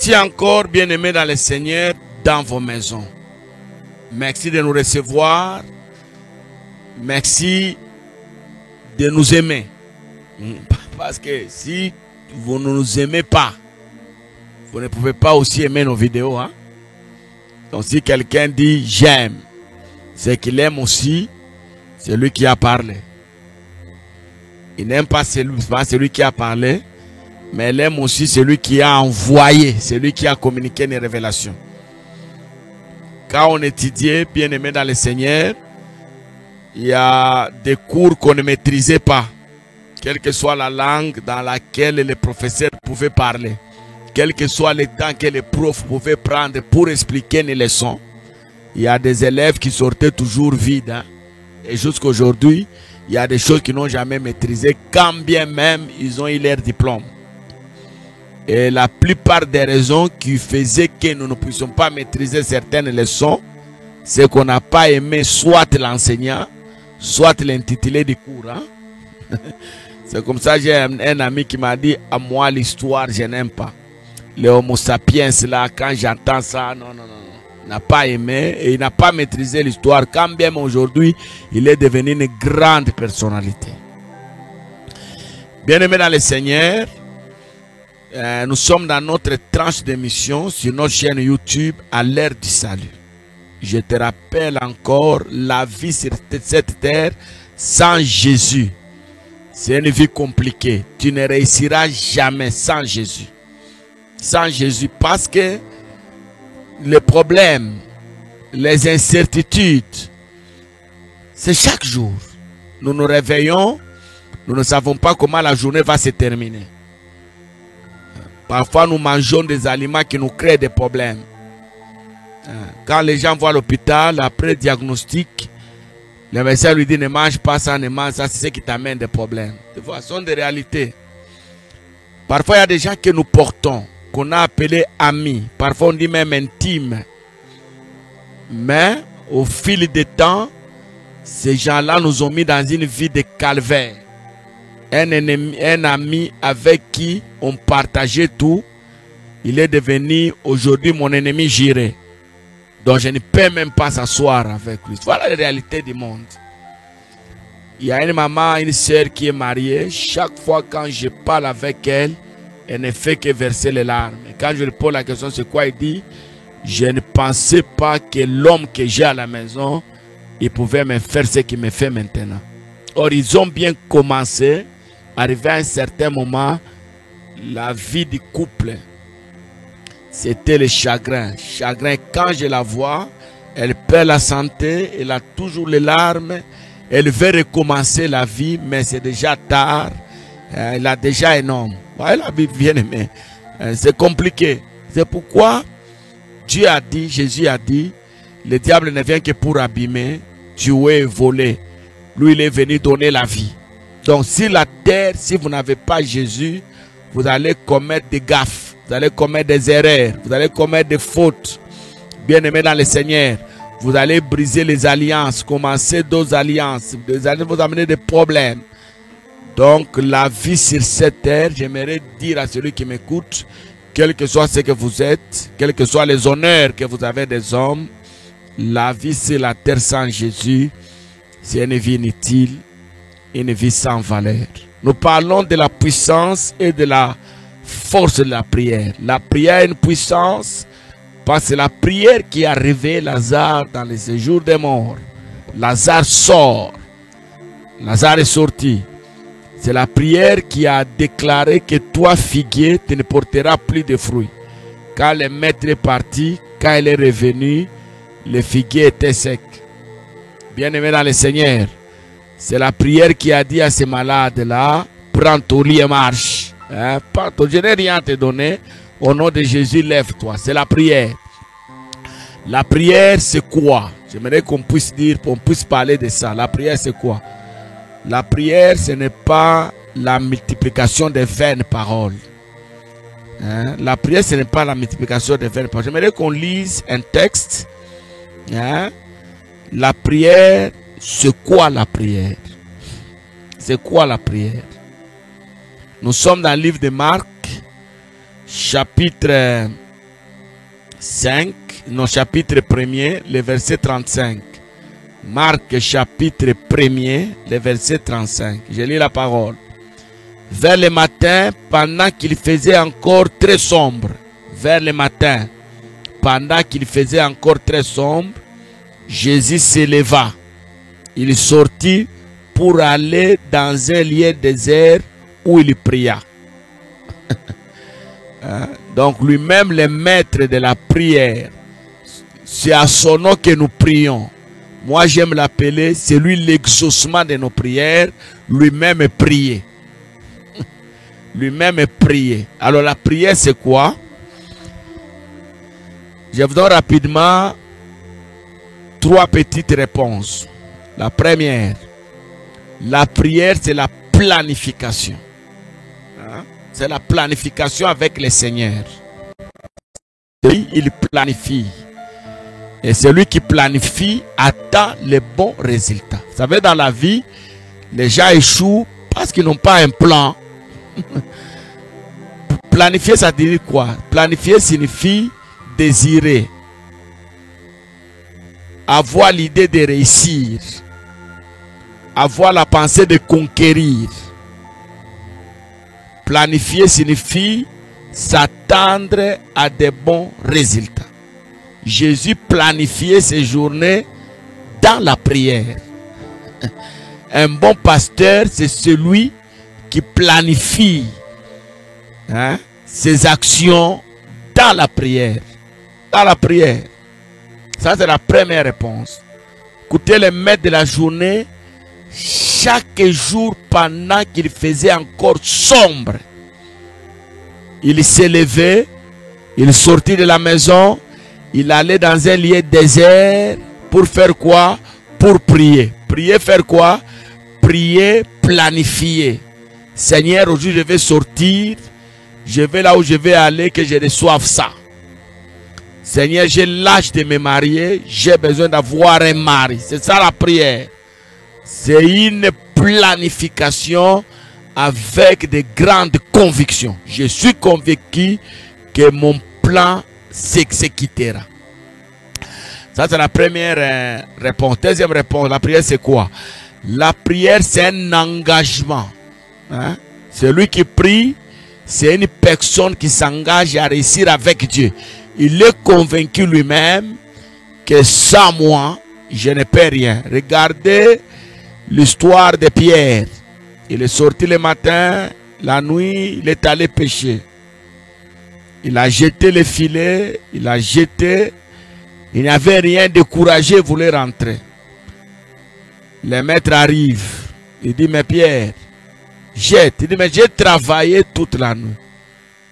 étiez encore bien-aimés dans le Seigneur dans vos maisons. Merci de nous recevoir. Merci de nous aimer. Parce que si vous ne nous aimez pas, vous ne pouvez pas aussi aimer nos vidéos. Hein? Donc si quelqu'un dit j'aime, c'est qu'il aime aussi celui qui a parlé. Il n'aime pas celui qui a parlé, mais il aime aussi celui qui a envoyé, celui qui a communiqué les révélations. Quand on étudiait, bien-aimé dans le Seigneur, il y a des cours qu'on ne maîtrisait pas. Quelle que soit la langue dans laquelle les professeurs pouvaient parler. Quel que soit le temps que les profs pouvaient prendre pour expliquer les leçons. Il y a des élèves qui sortaient toujours vides. Hein? Et jusqu'à aujourd'hui, il y a des choses qu'ils n'ont jamais maîtrisées, quand bien même ils ont eu leur diplôme. Et la plupart des raisons qui faisaient que nous ne puissions pas maîtriser certaines leçons, c'est qu'on n'a pas aimé soit l'enseignant, soit l'intitulé du cours. Hein? C'est comme ça que j'ai un ami qui m'a dit, à moi l'histoire, je n'aime pas. Les homo sapiens là, quand j'entends ça, non. Il n'a pas aimé et il n'a pas maîtrisé l'histoire. Quand bien aujourd'hui, il est devenu une grande personnalité. Bien-aimés dans le Seigneur, nous sommes dans notre tranche d'émission sur notre chaîne YouTube à l'ère du salut. Je te rappelle encore la vie sur cette terre sans Jésus. C'est une vie compliquée. Tu ne réussiras jamais sans Jésus. Sans Jésus, parce que les problèmes, les incertitudes, c'est chaque jour. Nous nous réveillons, nous ne savons pas comment la journée va se terminer. Parfois, nous mangeons des aliments qui nous créent des problèmes. Quand les gens vont à l'hôpital, après diagnostic, le médecin lui dit ne mange pas ça, ne mange ça, c'est ce qui t'amène des problèmes. De façon de réalité. Parfois, il y a des gens que nous portons, qu'on a appelés amis. Parfois, on dit même intimes. Mais, au fil du temps, ces gens-là nous ont mis dans une vie de calvaire. Un ami avec qui on partageait tout, il est devenu aujourd'hui mon ennemi juré. Donc je ne peux même pas s'asseoir avec lui. Voilà la réalité du monde. Il y a une maman, une soeur qui est mariée. Chaque fois quand je parle avec elle, elle ne fait que verser les larmes. Et quand je lui pose la question, c'est quoi? Il dit, je ne pensais pas que l'homme que j'ai à la maison, il pouvait me faire ce qu'il me fait maintenant. Or, ils ont bien commencé. Arrivé à un certain moment, la vie du couple, c'était le chagrin. Chagrin, quand je la vois, elle perd la santé, elle a toujours les larmes, elle veut recommencer la vie, mais c'est déjà tard. Elle a déjà un homme. Ouais, la vie bien aimée. C'est compliqué. C'est pourquoi Dieu a dit, Jésus a dit, le diable ne vient que pour abîmer, tuer et voler. Lui, il est venu donner la vie. Donc, sur la terre, si vous n'avez pas Jésus, vous allez commettre des gaffes, vous allez commettre des erreurs, vous allez commettre des fautes. Bien-aimés dans le Seigneur, vous allez briser les alliances, commencer d'autres alliances, vous allez vous amener des problèmes. Donc, la vie sur cette terre, j'aimerais dire à celui qui m'écoute, quel que soit ce que vous êtes, quels que soient les honneurs que vous avez des hommes, la vie sur la terre sans Jésus, c'est une vie inutile. Une vie sans valeur. Nous parlons de la puissance et de la force de la prière. La prière a une puissance parce que c'est la prière qui a réveillé Lazare dans le séjour des morts. Lazare sort. Lazare est sorti. C'est la prière qui a déclaré que toi, figuier, tu ne porteras plus de fruits. Quand le maître est parti, quand il est revenu, le figuier était sec. Bien-aimé dans le Seigneur, c'est la prière qui a dit à ces malades-là, prends ton lit et marche. Hein? Je n'ai rien à te donner. Au nom de Jésus, lève-toi. C'est la prière. La prière, c'est quoi? J'aimerais qu'on puisse dire, qu'on puisse parler de ça. La prière, c'est quoi? La prière, ce n'est pas la multiplication des vaines paroles. Hein? La prière, ce n'est pas la multiplication des vaines paroles. J'aimerais qu'on lise un texte. Hein? La prière, c'est quoi la prière? C'est quoi la prière? Nous sommes dans le livre de Marc, chapitre 5, non, chapitre 1er, le verset 35. Marc chapitre 1er, le verset 35. Je lis la parole. Vers le matin, pendant qu'il faisait encore très sombre, vers le matin, pendant qu'il faisait encore très sombre, Jésus s'éleva. Il sortit pour aller dans un lieu désert où il pria. Donc lui-même, le maître de la prière, c'est à son nom que nous prions. Moi, j'aime l'appeler, c'est lui l'exaucement de nos prières. Lui-même est prié. Lui-même est prié. Alors la prière, c'est quoi? Je vous donne rapidement 3 petites réponses. La première, la prière, c'est la planification. C'est la planification avec le Seigneur. Lui, il planifie. Et celui qui planifie attend les bons résultats. Vous savez, dans la vie, les gens échouent parce qu'ils n'ont pas un plan. Planifier, ça dit quoi? Planifier signifie désirer, avoir l'idée de réussir, avoir la pensée de conquérir. Planifier signifie s'attendre à de bons résultats. Jésus planifiait ses journées dans la prière. Un bon pasteur, c'est celui qui planifie ses actions dans la prière. Dans la prière. Ça, c'est la première réponse. Écoutez, le maître de la journée, chaque jour pendant qu'il faisait encore sombre, il s'est levé, il sortit de la maison, il allait dans un lieu désert pour faire quoi? Pour prier. Prier, faire quoi? Prier, planifier. Seigneur, aujourd'hui je vais sortir, je vais là où je vais aller, que je reçoive ça. Seigneur, j'ai l'âge de me marier, j'ai besoin d'avoir un mari. C'est ça la prière. C'est une planification avec de grandes convictions. Je suis convaincu que mon plan s'exécutera. Ça, c'est la première réponse. Deuxième réponse, la prière, c'est quoi? La prière, c'est un engagement. Celui qui prie, c'est une personne qui s'engage à réussir avec Dieu. Il est convaincu lui-même que sans moi, je ne peux rien. Regardez l'histoire de Pierre. Il est sorti le matin, la nuit, il est allé pêcher. Il a jeté le filet, il a jeté. Il n'y avait rien, découragé, il voulait rentrer. Le maître arrive. Il dit, mais Pierre, jette. Il dit, mais j'ai travaillé toute la nuit.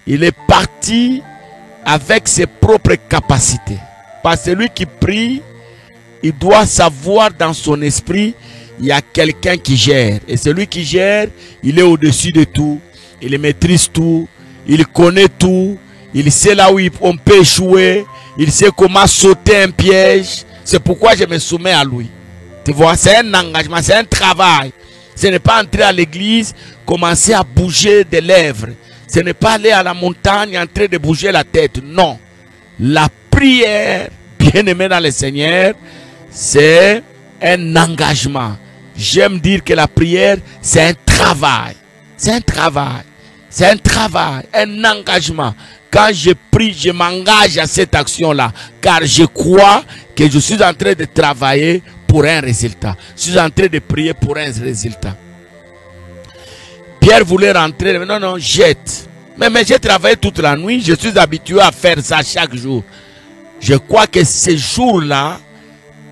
Il est parti avec ses propres capacités. Parce que celui qui prie, il doit savoir dans son esprit, il y a quelqu'un qui gère. Et celui qui gère, il est au-dessus de tout. Il maîtrise tout. Il connaît tout. Il sait là où on peut échouer. Il sait comment sauter un piège. C'est pourquoi je me soumets à lui. Tu vois, c'est un engagement, c'est un travail. Ce n'est pas entrer à l'église, commencer à bouger des lèvres. Ce n'est pas aller à la montagne, en train de bouger la tête. Non. La prière, bien aimé dans le Seigneur, c'est un engagement. J'aime dire que la prière, c'est un travail. C'est un travail. C'est un travail, un engagement. Quand je prie, je m'engage à cette action-là. Car je crois que je suis en train de travailler pour un résultat. Je suis en train de prier pour un résultat. Pierre voulait rentrer. Mais non, jette. Mais j'ai travaillé toute la nuit. Je suis habitué à faire ça chaque jour. Je crois que ce jour-là,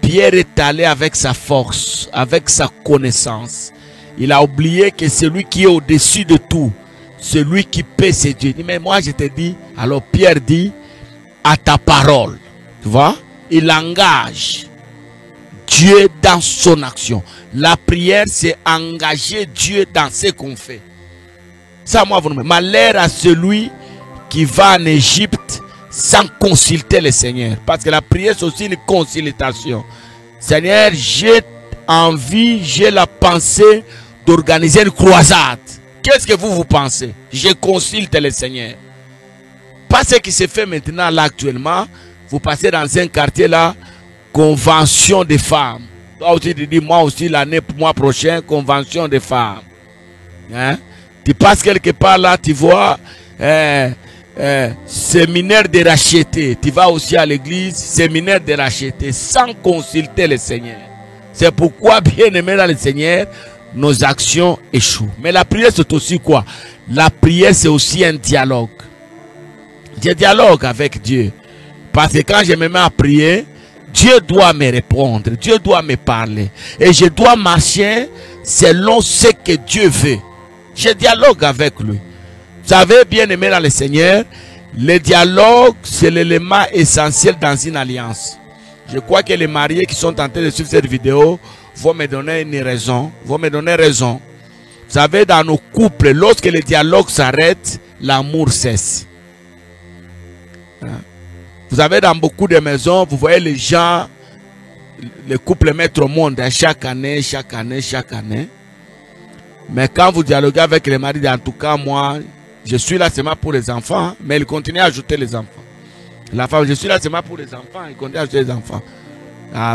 Pierre est allé avec sa force, avec sa connaissance. Il a oublié que celui qui est au-dessus de tout, celui qui paie, c'est Dieu. Mais moi je te dis, alors Pierre dit, à ta parole. Tu vois? Il engage Dieu dans son action. La prière, c'est engager Dieu dans ce qu'on fait. Ça, moi, vous me dites, malheur à celui qui va en Égypte sans consulter le Seigneur. Parce que la prière, c'est aussi une consultation. Seigneur, j'ai envie, j'ai la pensée d'organiser une croisade. Qu'est-ce que vous pensez? Je consulte le Seigneur. Pas ce qui se fait maintenant, là, actuellement. Vous passez dans un quartier là, convention des femmes. Toi aussi tu dis, moi aussi l'année, mois prochain, convention des femmes. Hein? Tu passes quelque part là, tu vois, séminaire de racheter. Tu vas aussi à l'église, séminaire de racheter, sans consulter le Seigneur. C'est pourquoi, bien aimé dans le Seigneur, nos actions échouent. Mais la prière, c'est aussi quoi? La prière, c'est aussi un dialogue. Je dialogue avec Dieu. Parce que quand je me mets à prier, Dieu doit me répondre. Dieu doit me parler. Et je dois marcher selon ce que Dieu veut. Je dialogue avec lui. Vous savez, bien aimé dans le Seigneur, le dialogue, c'est l'élément essentiel dans une alliance. Je crois que les mariés qui sont en train de suivre cette vidéo vont me donner une raison. Vont me donner raison. Vous savez, dans nos couples, lorsque le dialogue s'arrête, l'amour cesse. Vous savez, dans beaucoup de maisons, vous voyez les gens, les couples mettre au monde chaque année, chaque année, chaque année. Mais quand vous dialoguez avec les maris, en tout cas, moi, je suis là seulement pour les enfants, mais il continue à ajouter les enfants. La femme, je suis là seulement pour les enfants, il continue à ajouter les enfants.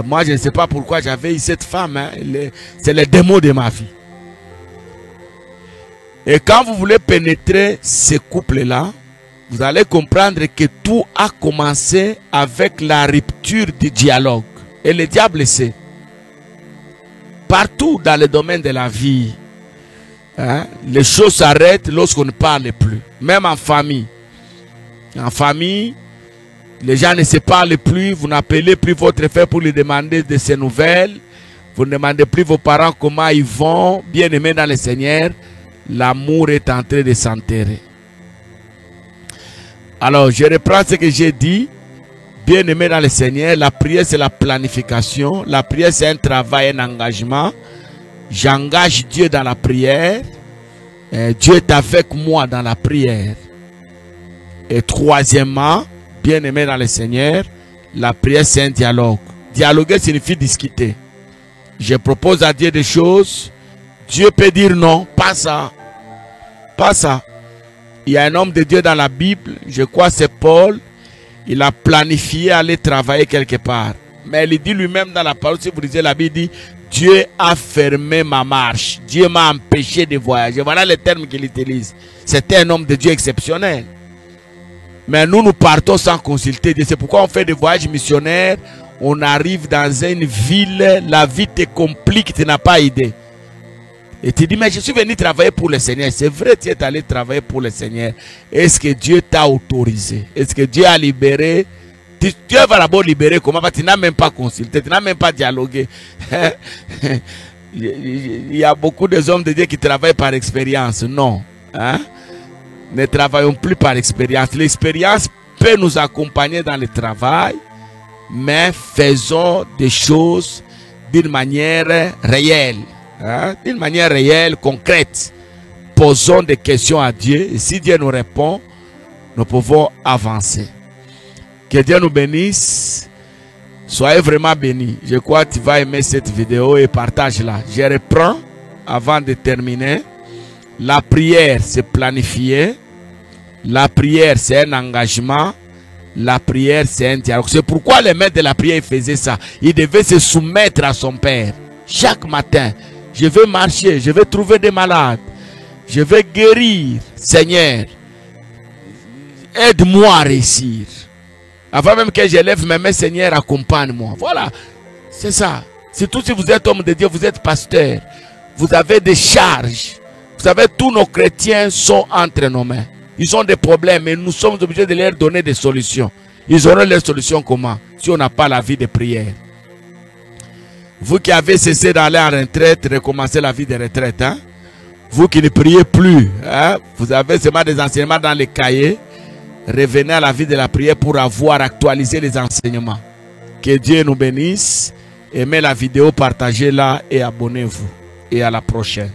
Moi, je ne sais pas pourquoi j'avais eu cette femme, hein, c'est le démon de ma vie. Et quand vous voulez pénétrer ces couples-là, vous allez comprendre que tout a commencé avec la rupture du dialogue. Et le diable sait. Partout dans le domaine de la vie, hein, les choses s'arrêtent lorsqu'on ne parle plus. Même en famille. En famille, les gens ne se parlent plus. Vous n'appelez plus votre frère pour lui demander de ses nouvelles. Vous ne demandez plus vos parents comment ils vont. Bien aimés dans le Seigneur, l'amour est en train de s'enterrer. Alors, je reprends ce que j'ai dit. Bien aimé dans le Seigneur, la prière c'est la planification. La prière c'est un travail, un engagement. J'engage Dieu dans la prière. Dieu est avec moi dans la prière. Et troisièmement, bien aimé dans le Seigneur, la prière c'est un dialogue. Dialoguer signifie discuter. Je propose à Dieu des choses. Dieu peut dire non, pas ça. Pas ça. Il y a un homme de Dieu dans la Bible, je crois c'est Paul. Il a planifié aller travailler quelque part. Mais il dit lui-même dans la parole, si vous lisez la Bible, il dit Dieu a fermé ma marche. Dieu m'a empêché de voyager. Voilà les termes qu'il utilise. C'était un homme de Dieu exceptionnel. Mais nous partons sans consulter Dieu. C'est pourquoi on fait des voyages missionnaires. On arrive dans une ville, la vie te complique, tu n'as pas idée. Et tu dis, mais je suis venu travailler pour le Seigneur. C'est vrai, tu es allé travailler pour le Seigneur. Est-ce que Dieu t'a autorisé? Est-ce que Dieu a libéré? Dieu va d'abord libérer comment? Tu n'as même pas consulté, tu n'as même pas dialogué. Il y a beaucoup d'hommes de Dieu qui travaillent par expérience. Non. Hein? Ne travaillons plus par expérience. L'expérience peut nous accompagner dans le travail, mais faisons des choses d'une manière réelle. Hein? D'une manière réelle, concrète. Posons des questions à Dieu. Et si Dieu nous répond, nous pouvons avancer. Que Dieu nous bénisse. Soyez vraiment bénis. Je crois que tu vas aimer cette vidéo et partage-la. Je reprends avant de terminer. La prière, c'est planifier. La prière, c'est un engagement. La prière, c'est un dialogue. C'est pourquoi les maîtres de la prière faisaient ça. Il devait se soumettre à son Père. Chaque matin, je vais marcher, je vais trouver des malades. Je vais guérir. Seigneur, aide-moi à réussir. Avant même que je lève mes mains, Seigneur, accompagne-moi. Voilà, c'est ça. Surtout si vous êtes homme de Dieu, vous êtes pasteur. Vous avez des charges. Vous savez, tous nos chrétiens sont entre nos mains. Ils ont des problèmes et nous sommes obligés de leur donner des solutions. Ils auront leurs solutions comment? Si on n'a pas la vie de prière. Vous qui avez cessé d'aller en retraite, recommencez la vie de retraite. Hein? Vous qui ne priez plus, hein? Vous avez seulement des enseignements dans les cahiers. Revenez à la vie de la prière pour avoir actualisé les enseignements. Que Dieu nous bénisse. Aimez la vidéo, partagez-la et abonnez-vous. Et à la prochaine.